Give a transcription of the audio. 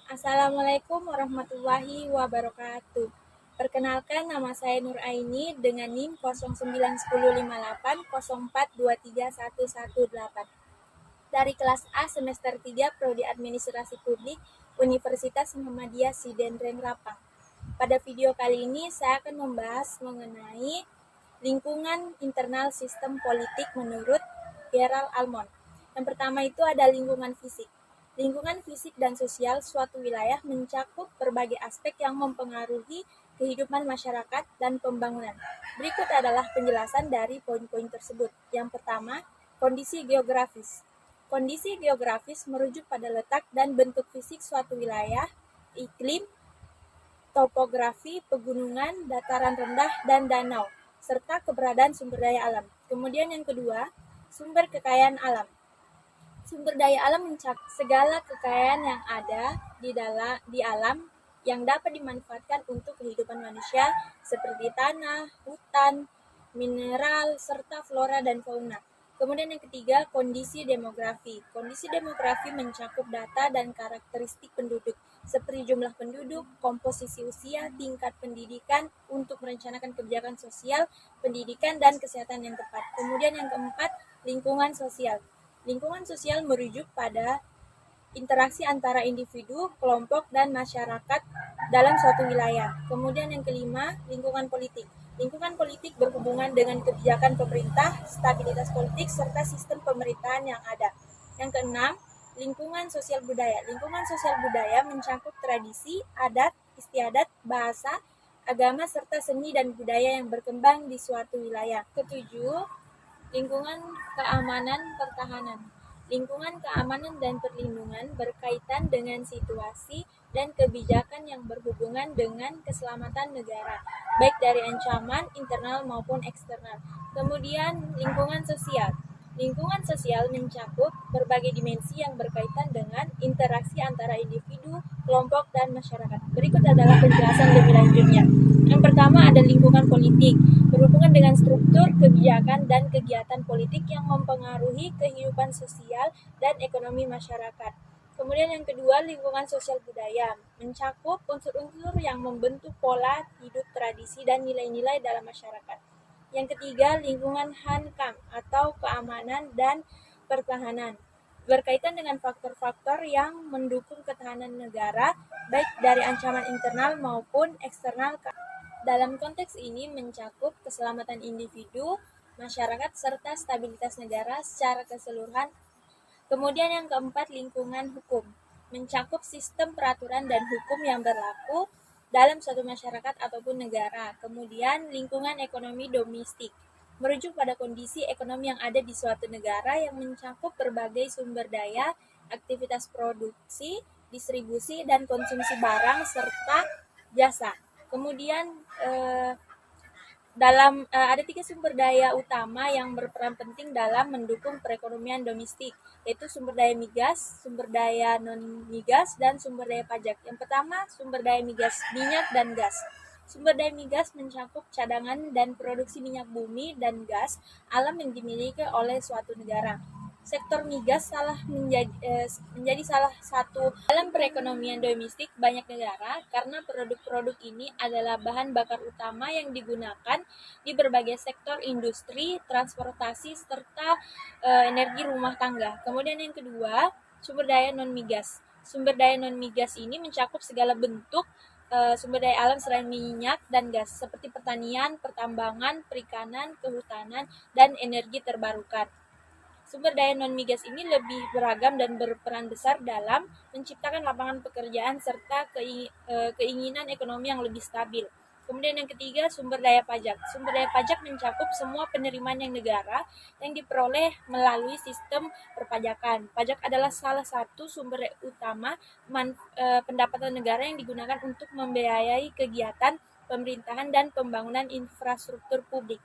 Assalamualaikum warahmatullahi wabarakatuh. Perkenalkan, nama saya Nur Aini dengan NIM 09105804231118 dari kelas A semester 3 Prodi Administrasi Publik Universitas Muhammadiyah Sidendreng Rapang. Pada video kali ini saya akan membahas mengenai lingkungan internal sistem politik menurut Gerald Almond. Yang pertama itu ada lingkungan fisik. Lingkungan fisik dan sosial suatu wilayah mencakup berbagai aspek yang mempengaruhi kehidupan masyarakat dan pembangunan. Berikut adalah penjelasan dari poin-poin tersebut. Yang pertama, kondisi geografis. Kondisi geografis merujuk pada letak dan bentuk fisik suatu wilayah, iklim, topografi, pegunungan, dataran rendah, dan danau, serta keberadaan sumber daya alam. Kemudian yang kedua, sumber kekayaan alam. Sumber daya alam mencakup segala kekayaan yang ada di alam yang dapat dimanfaatkan untuk kehidupan manusia seperti tanah, hutan, mineral, serta flora dan fauna. Kemudian yang ketiga, kondisi demografi. Kondisi demografi mencakup data dan karakteristik penduduk, seperti jumlah penduduk, komposisi usia, tingkat pendidikan untuk merencanakan kebijakan sosial, pendidikan, dan kesehatan yang tepat. Kemudian yang keempat, lingkungan sosial. Lingkungan sosial merujuk pada interaksi antara individu, kelompok, dan masyarakat dalam suatu wilayah. Kemudian yang kelima, lingkungan politik. Lingkungan politik berhubungan dengan kebijakan pemerintah, stabilitas politik, serta sistem pemerintahan yang ada. Yang keenam, lingkungan sosial budaya. Lingkungan sosial budaya mencakup tradisi, adat, istiadat, bahasa, agama, serta seni dan budaya yang berkembang di suatu wilayah. Ketujuh, lingkungan keamanan pertahanan. Lingkungan keamanan dan perlindungan berkaitan dengan situasi dan kebijakan yang berhubungan dengan keselamatan negara, baik dari ancaman internal maupun eksternal. Kemudian lingkungan sosial. Lingkungan sosial mencakup berbagai dimensi yang berkaitan dengan interaksi antara individu, kelompok, dan masyarakat. Berikut adalah penjelasan lebih lanjutnya. Yang pertama ada lingkungan politik, berhubungan dengan struktur, kebijakan, dan kegiatan politik yang mempengaruhi kehidupan sosial dan ekonomi masyarakat. Kemudian yang kedua, lingkungan sosial budaya, mencakup unsur-unsur yang membentuk pola hidup, tradisi, dan nilai-nilai dalam masyarakat. Yang ketiga, lingkungan hankam atau keamanan dan pertahanan, berkaitan dengan faktor-faktor yang mendukung ketahanan negara, baik dari ancaman internal maupun eksternal. Dalam konteks ini mencakup keselamatan individu, masyarakat, serta stabilitas negara secara keseluruhan. Kemudian yang keempat, lingkungan hukum, mencakup sistem peraturan dan hukum yang berlaku dalam suatu masyarakat ataupun negara. Kemudian lingkungan ekonomi domestik, merujuk pada kondisi ekonomi yang ada di suatu negara yang mencakup berbagai sumber daya, aktivitas produksi, distribusi, dan konsumsi barang serta jasa. Kemudian ada 3 sumber daya utama yang berperan penting dalam mendukung perekonomian domestik, yaitu sumber daya migas, sumber daya non-migas, dan sumber daya pajak. Yang pertama, sumber daya migas, minyak dan gas. Sumber daya migas mencakup cadangan dan produksi minyak bumi dan gas alam yang dimiliki oleh suatu negara. Sektor migas menjadi salah satu dalam perekonomian domestik banyak negara karena produk-produk ini adalah bahan bakar utama yang digunakan di berbagai sektor industri, transportasi, serta energi rumah tangga. Kemudian yang kedua, sumber daya non-migas. Sumber daya non-migas ini mencakup segala bentuk sumber daya alam selain minyak dan gas, seperti pertanian, pertambangan, perikanan, kehutanan, dan energi terbarukan. Sumber daya non-migas ini lebih beragam dan berperan besar dalam menciptakan lapangan pekerjaan serta keinginan ekonomi yang lebih stabil. Kemudian yang ketiga, sumber daya pajak. Sumber daya pajak mencakup semua penerimaan yang negara yang diperoleh melalui sistem perpajakan. Pajak adalah salah satu sumber utama pendapatan negara yang digunakan untuk membiayai kegiatan pemerintahan dan pembangunan infrastruktur publik.